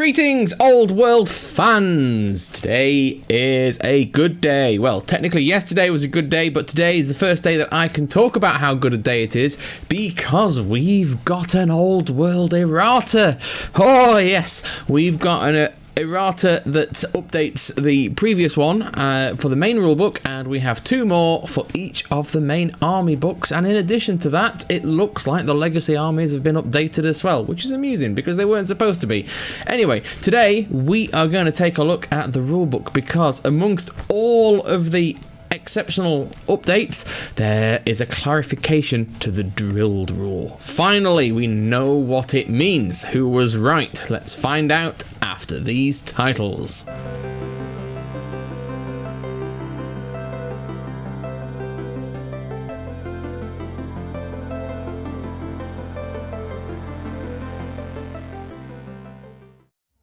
Greetings, Old World fans! Today is a good day. Well, technically yesterday was a good day, but today is the first day that I can talk about how good a day it is because we've got an Old World errata. Oh yes, we've got an errata that updates the previous one for the main rulebook, and we have two more for each of the main army books. And in addition to that, it looks like the legacy armies have been updated as well, which is amusing because they weren't supposed to be. Anyway, today we are going to take a look at the rulebook because amongst all of the exceptional updates, there is a clarification to the drilled rule. Finally, we know what it means. Who was right? Let's find out after these titles.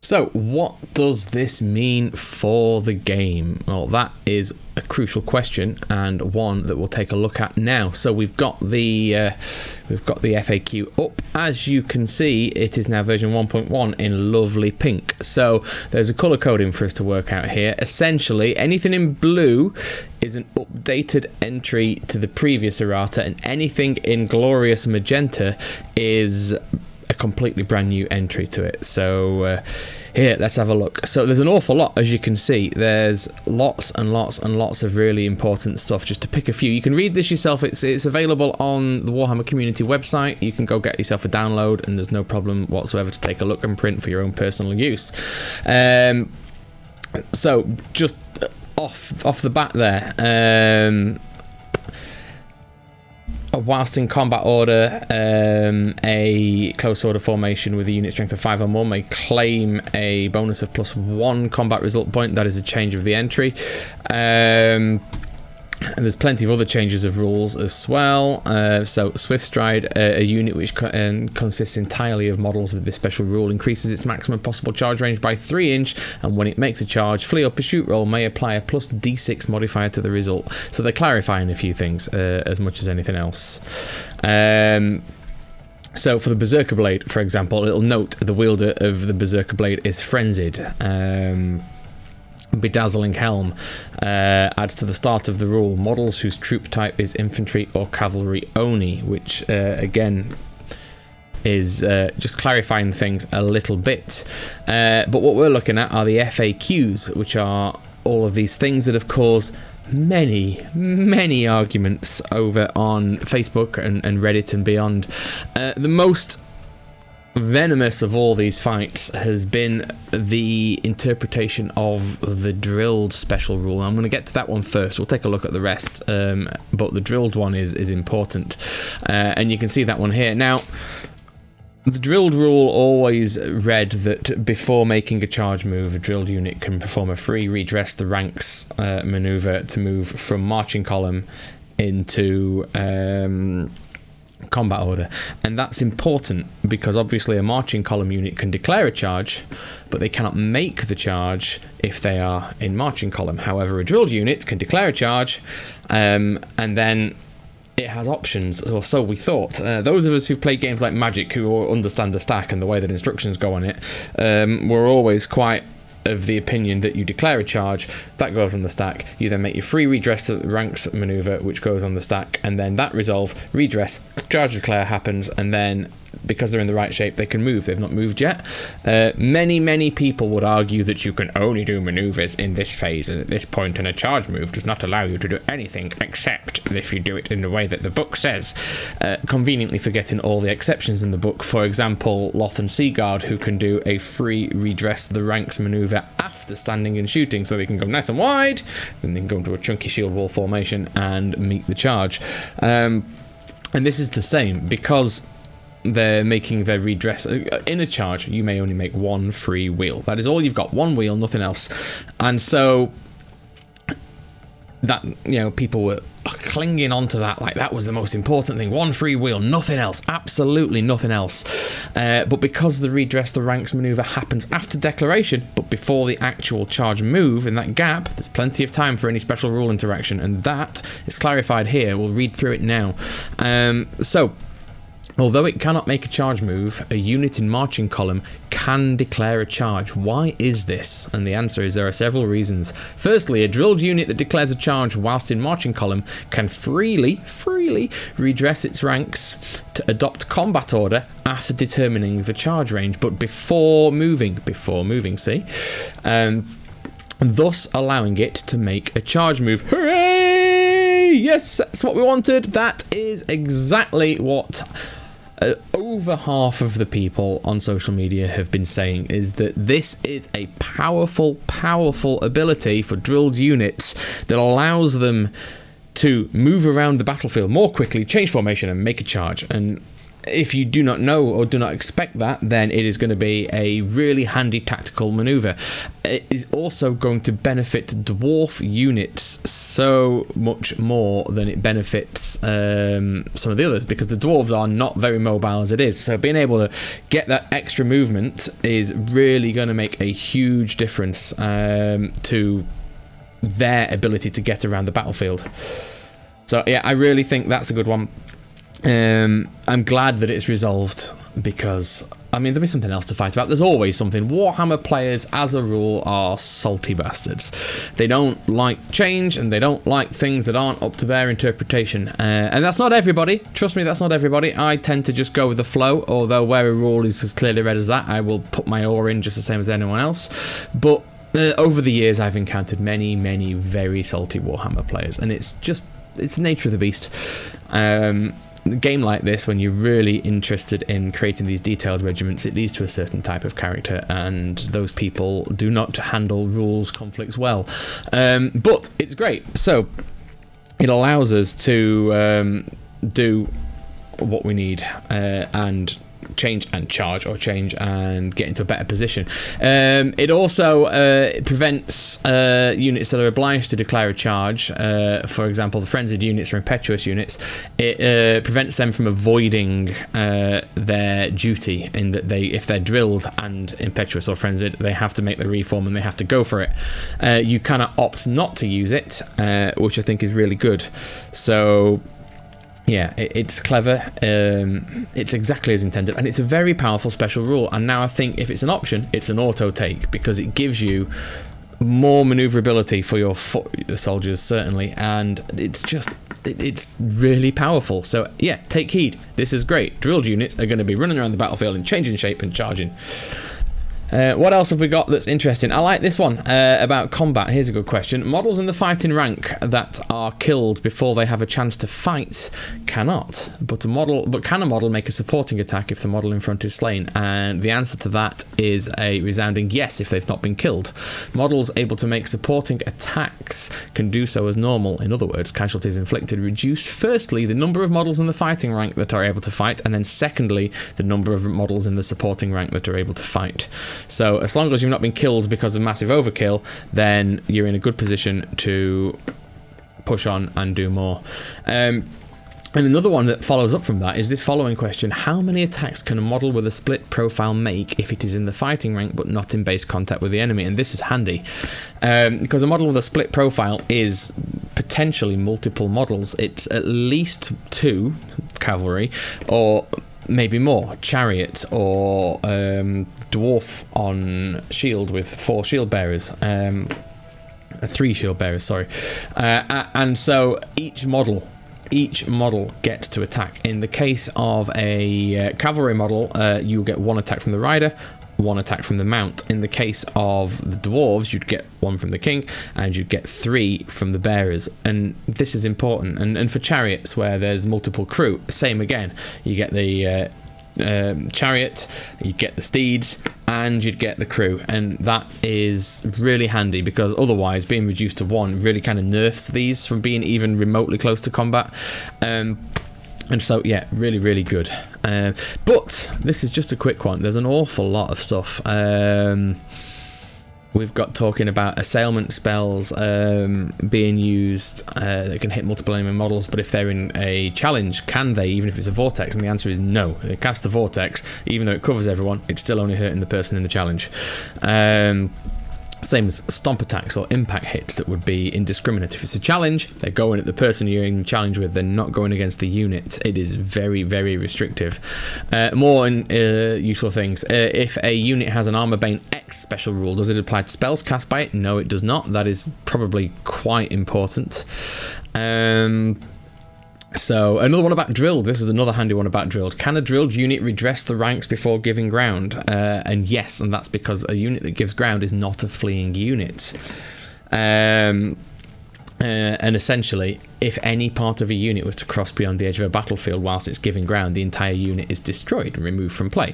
So, what does this mean for the game? Well, that is a crucial question and one that we'll take a look at now. So we've got the FAQ up. As you can see, it is now version 1.1 in lovely pink. So there's a color coding for us to work out here. Essentially, anything in blue is an updated entry to the previous errata, and anything in glorious magenta is a completely brand new entry to it. So here, let's have a look. So there's an awful lot, as you can see. There's lots and lots and lots of really important stuff. Just to pick a few, you can read this yourself. It's available on the Warhammer community website. You can go get yourself a download, and there's no problem whatsoever to take a look and print for your own personal use. So just off the bat there, whilst in combat order, a close order formation with a unit strength of 5 or more may claim a bonus of +1 combat result point. That is a change of the entry. And there's plenty of other changes of rules as well. So Swift Stride, a unit which consists entirely of models with this special rule, increases its maximum possible charge range by 3 inch, and when it makes a charge, flee or pursuit roll may apply a +d6 modifier to the result. So they're clarifying a few things as much as anything else. So for the Berserker Blade, for example, it'll note the wielder of the Berserker Blade is frenzied. Bedazzling Helm adds to the start of the rule models whose troop type is infantry or cavalry only, which again is just clarifying things a little bit. But what we're looking at are the FAQs, which are all of these things that have caused many arguments over on Facebook and Reddit and beyond. The most venomous of all these fights has been the interpretation of the drilled special rule. I'm going to get to that one first. We'll take a look at the rest, but the drilled one is important, and you can see that one here. Now, the drilled rule always read that before making a charge move, a drilled unit can perform a free redress the ranks maneuver to move from marching column into combat order. And that's important because obviously a marching column unit can declare a charge, but they cannot make the charge if they are in marching column. However, a drilled unit can declare a charge, and then it has options, or so we thought. Those of us who've played games like Magic, who understand the stack and the way that instructions go on it, were always quite of the opinion that you declare a charge, that goes on the stack, you then make your free redress the ranks maneuver, which goes on the stack, and then that resolve, redress, charge declare happens, and then because they're in the right shape, they can move. They've not moved yet. Many people would argue that you can only do maneuvers in this phase and at this point, and a charge move does not allow you to do anything except if you do it in the way that the book says. Conveniently forgetting all the exceptions in the book. For example, Loth and Seaguard, who can do a free redress the ranks maneuver after standing and shooting, so they can go nice and wide, then they can go into a chunky shield wall formation and meet the charge. And this is the same because they're making their redress in a charge. You may only make one free wheel. That is all you've got, one wheel, nothing else. And so that, you know, people were clinging onto that like that was the most important thing. One free wheel, nothing else, absolutely nothing else. But because the redress the ranks maneuver happens after declaration but before the actual charge move, in that gap there's plenty of time for any special rule interaction, and that is clarified here. We'll read through it now. So Although it cannot make a charge move, a unit in marching column can declare a charge. Why is this? And the answer is there are several reasons. Firstly, a drilled unit that declares a charge whilst in marching column can freely redress its ranks to adopt combat order after determining the charge range, but before moving, see? Thus allowing it to make a charge move. Hooray! Yes, that's what we wanted. That is exactly what over half of the people on social media have been saying, is that this is a powerful ability for drilled units that allows them to move around the battlefield more quickly, change formation, and make a charge. And if you do not know or do not expect that, then it is going to be a really handy tactical maneuver. It is also going to benefit dwarf units so much more than it benefits some of the others, because the dwarves are not very mobile as it is. So being able to get that extra movement is really going to make a huge difference to their ability to get around the battlefield. So yeah, I really think that's a good one. I'm glad that it's resolved, because I mean, there'll be something else to fight about. There's always something. Warhammer players, as a rule, are salty bastards. They don't like change, and they don't like things that aren't up to their interpretation. And that's not everybody. Trust me, that's not everybody. I tend to just go with the flow, although where a rule is as clearly read as that, I will put my oar in just the same as anyone else. But over the years, I've encountered many very salty Warhammer players, and it's the nature of the beast. A game like this, when you're really interested in creating these detailed regiments, it leads to a certain type of character, and those people do not handle rules conflicts well. But it's great. So it allows us to do what we need and change and charge, or change and get into a better position. It also prevents units that are obliged to declare a charge, for example the frenzied units or impetuous units. It prevents them from avoiding their duty, in that if they're drilled and impetuous or frenzied, they have to make the reform and they have to go for it. You cannot opt not to use it, which I think is really good. So yeah, it's clever. It's exactly as intended, and it's a very powerful special rule. And now I think if it's an option, it's an auto take, because it gives you more maneuverability for your soldiers, certainly, and it's really powerful. So yeah, take heed. This is great. Drilled units are going to be running around the battlefield and changing shape and charging. What else have we got that's interesting? I like this one about combat. Here's a good question. Models in the fighting rank that are killed before they have a chance to fight cannot. But can a model make a supporting attack if the model in front is slain? And the answer to that is a resounding yes if they've not been killed. Models able to make supporting attacks can do so as normal. In other words, casualties inflicted reduce, firstly, the number of models in the fighting rank that are able to fight, and then secondly, the number of models in the supporting rank that are able to fight. So as long as you've not been killed because of massive overkill, then you're in a good position to push on and do more. And another one that follows up from that is this following question. How many attacks can a model with a split profile make if it is in the fighting rank but not in base contact with the enemy? And this is handy, because a model with a split profile is potentially multiple models. It's at least 2 cavalry, or maybe more, chariot, or dwarf on shield with 4 shield bearers, 3 shield bearers, sorry. And so each model gets to attack. In the case of a cavalry model, you get 1 attack from the rider, 1 attack from the mount. In the case of the dwarves, you'd get 1 from the king, and you'd get 3 from the bearers. And this is important. And for chariots, where there's multiple crew, same again. You get the chariot, you get the steeds, and you'd get the crew. And that is really handy, because otherwise being reduced to 1 really kind of nerfs these from being even remotely close to combat. And so, yeah, really good. But this is just a quick one. There's an awful lot of stuff. We've got talking about assailment spells being used that can hit multiple enemy models, but if they're in a challenge, can they, even if it's a vortex? And the answer is no. They cast the vortex, even though it covers everyone, it's still only hurting the person in the challenge. Same as stomp attacks or impact hits that would be indiscriminate. If it's a challenge, they're going at the person you're in challenge with, they're not going against the unit. It is very, very restrictive. More useful things. If a unit has an Armor Bane X special rule, does it apply to spells cast by it? No, it does not. That is probably quite important. So another one about drilled. This is another handy one about drilled. Can a drilled unit redress the ranks before giving ground? And yes, and that's because a unit that gives ground is not a fleeing unit. And essentially, if any part of a unit was to cross beyond the edge of a battlefield whilst it's giving ground, the entire unit is destroyed and removed from play.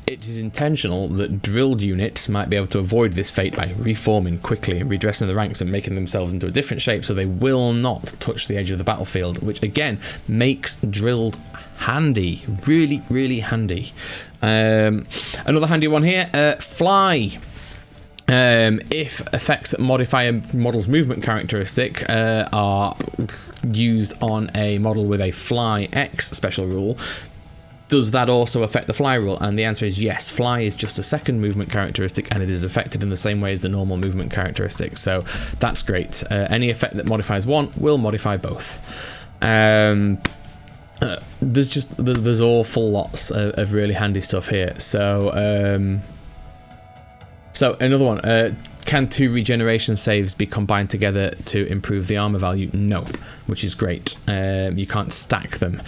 It is intentional that drilled units might be able to avoid this fate by reforming quickly and redressing the ranks and making themselves into a different shape, so they will not touch the edge of the battlefield, which again makes drilled handy. Really, really handy. Another handy one here, fly. If effects that modify a model's movement characteristic are used on a model with a fly X special rule, does that also affect the fly rule? And the answer is yes. Fly is just a second movement characteristic, and it is affected in the same way as the normal movement characteristic. So that's great. Any effect that modifies one will modify both. There's awful lots of really handy stuff here. So another one. Can 2 regeneration saves be combined together to improve the armor value? No, which is great. You can't stack them.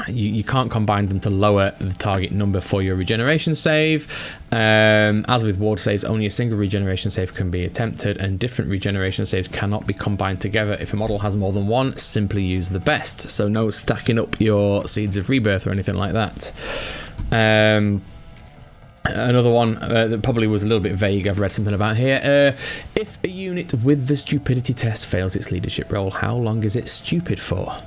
You can't combine them to lower the target number for your regeneration save. As with ward saves, only a single regeneration save can be attempted, and different regeneration saves cannot be combined together. If a model has more than one, simply use the best. So no stacking up your Seeds of Rebirth or anything like that. Another one that probably was a little bit vague, I've read something about here. If a unit with the stupidity test fails its leadership role, how long is it stupid for?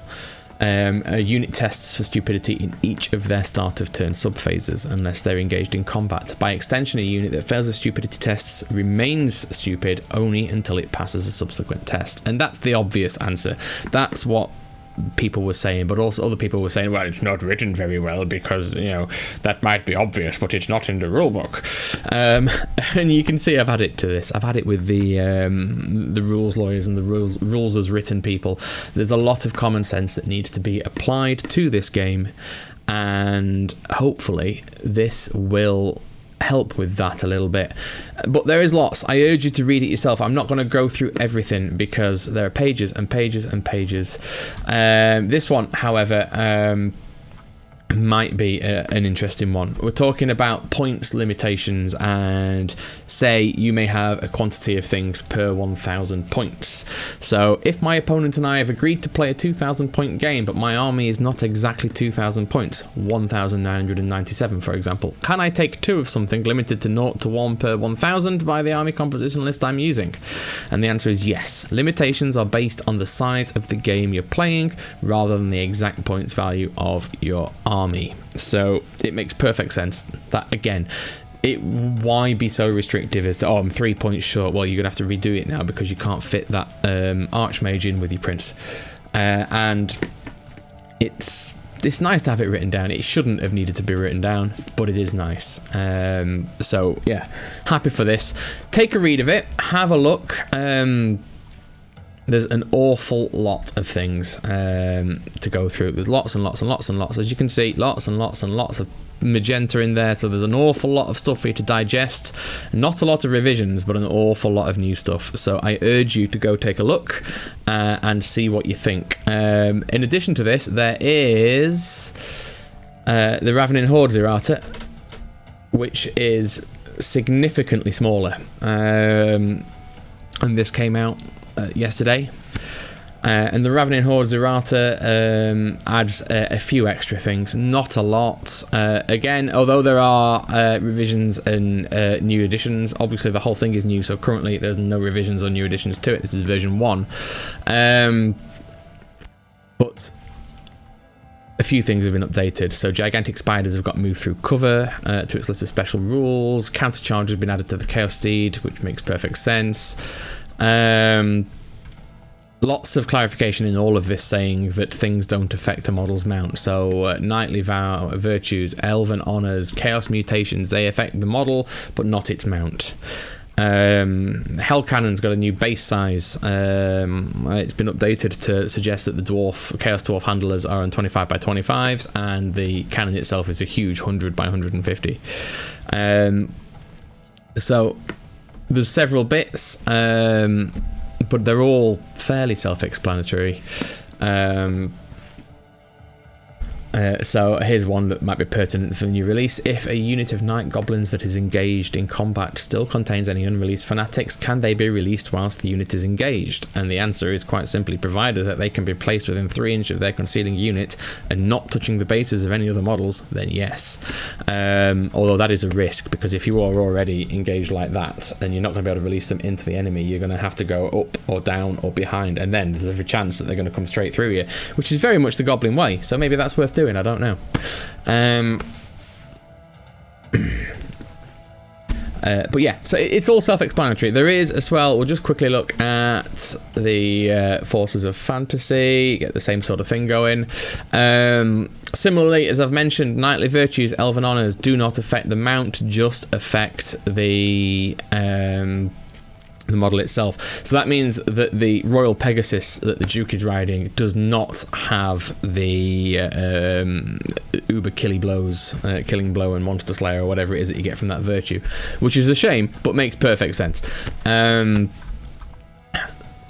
A unit tests for stupidity in each of their start of turn subphases unless they're engaged in combat. By extension, a unit that fails the stupidity tests remains stupid only until it passes a subsequent test. And that's the obvious answer. That's what people were saying, but also other people were saying, well, it's not written very well because, you know, that might be obvious, but it's not in the rulebook. And you can see I've had it to this. I've had it with the rules lawyers and the rules as written people. There's a lot of common sense that needs to be applied to this game, and hopefully this will help with that a little bit. But there is lots. I urge you to read it yourself. I'm not going to go through everything because there are pages and pages and pages. This one, however, might be an interesting one. We're talking about points limitations, and say you may have a quantity of things per 1,000 points. So if my opponent and I have agreed to play a 2,000 point game, but my army is not exactly 2,000 points, 1,997 for example, can I take 2 of something limited to 0 to 1 per 1,000 by the army composition list I'm using? And the answer is yes. Limitations are based on the size of the game you're playing rather than the exact points value of your army. So it makes perfect sense that, again, why be so restrictive as to, oh, I'm 3 points short? Well, you're gonna have to redo it now because you can't fit that archmage in with your prince. And it's nice to have it written down. It shouldn't have needed to be written down, but it is nice. So yeah, happy for this. Take a read of it, have a look. There's an awful lot of things to go through. There's lots and lots and lots and lots. As you can see, lots and lots and lots of magenta in there. So there's an awful lot of stuff for you to digest. Not a lot of revisions, but an awful lot of new stuff. So I urge you to go take a look and see what you think. In addition to this, there is the Ravening Hordes errata, which is significantly smaller. And this came out yesterday, and the Ravening Hordes errata adds a few extra things, not a lot. Again, although there are revisions and new additions, obviously the whole thing is new, so currently there's no revisions or new additions to it. This is version 1, but a few things have been updated. So gigantic spiders have got moved through cover to its list of special rules. Countercharge has been added to the Chaos Steed, which makes perfect sense. lots of clarification in all of this, saying that things don't affect a model's mount. So knightly virtues, elven honors, chaos mutations, they affect the model but not its mount. Hell Cannon's got a new base size. It's been updated to suggest that the Chaos Dwarf handlers are on 25 by 25s, and the cannon itself is a huge 100 by 150. So there's several bits, but they're all fairly self-explanatory. So here's one that might be pertinent for the new release. If a unit of night goblins that is engaged in combat still contains any unreleased fanatics, can they be released whilst the unit is engaged? And the answer is quite simply, provided that they can be placed within 3 inches of their concealing unit and not touching the bases of any other models, then yes. Although that is a risk, because if you are already engaged like that, then you're not going to be able to release them into the enemy. You're going to have to go up or down or behind, and then there's every chance that they're going to come straight through you, which is very much the goblin way. So maybe that's worth doing. I don't know. But yeah, so it's all self-explanatory. There is as well, we'll just quickly look at the Forces of Fantasy, get the same sort of thing going. Similarly, as I've mentioned, knightly virtues, elven honors do not affect the mount, just affect the model itself. So that means that the Royal Pegasus that the Duke is riding does not have the Uber Killing Blow and Monster Slayer or whatever it is that you get from that virtue, which is a shame, but makes perfect sense.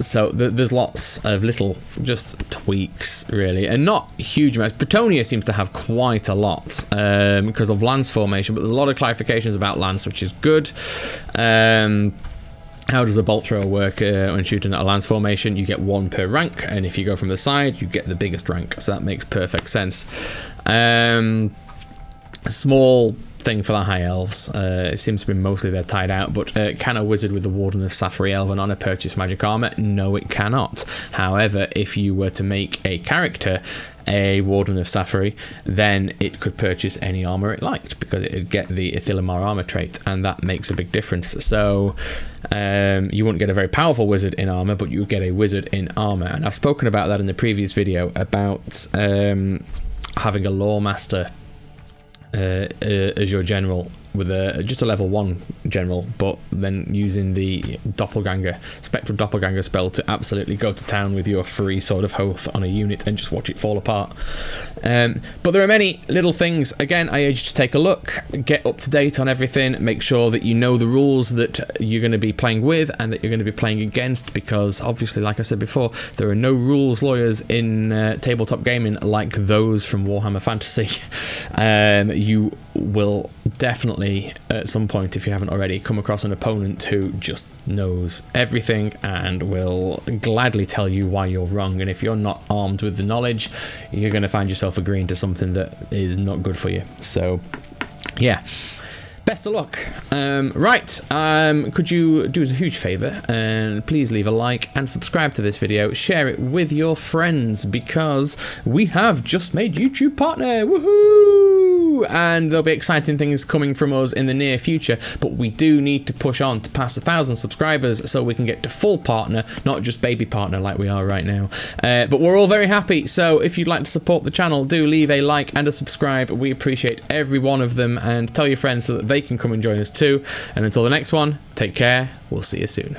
So there's lots of little just tweaks, really, and not huge amounts. Bretonia seems to have quite a lot because of lance formation, but there's a lot of clarifications about lance, which is good. How does a bolt thrower work when shooting at a lance formation? You get 1 per rank, and if you go from the side, you get the biggest rank. So that makes perfect sense. Small thing for the high elves. It seems to be mostly they're tied out, but can a wizard with the Warden of Sapphire Elven Honor purchase magic armor? No, it cannot. However, if you were to make a character a Warden of Sapphire, then it could purchase any armor it liked, because it would get the Ithilamar armor trait, and that makes a big difference. So you wouldn't get a very powerful wizard in armor, but you would get a wizard in armor. And I've spoken about that in the previous video about having a Lawmaster as your general, with just a level 1 general, but then using the spectral doppelganger spell to absolutely go to town with your free Sword of Hoth on a unit and just watch it fall apart. But there are many little things. Again, I urge you to take a look, get up to date on everything, make sure that you know the rules that you're going to be playing with and that you're going to be playing against, because obviously, like I said before, there are no rules lawyers in tabletop gaming like those from Warhammer Fantasy. You will definitely at some point, if you haven't already, come across an opponent who just knows everything and will gladly tell you why you're wrong, and if you're not armed with the knowledge, you're going to find yourself agreeing to something that is not good for you. So yeah, best of luck. Could you do us a huge favor and please leave a like and subscribe to this video, share it with your friends, because we have just made YouTube partner. Woohoo! And there'll be exciting things coming from us in the near future, but we do need to push on to pass 1,000 subscribers so we can get to full partner, not just baby partner like we are right now. But we're all very happy, so if you'd like to support the channel, do leave a like and a subscribe. We appreciate every one of them, and tell your friends so that they can come and join us too. And until the next one, take care. We'll see you soon.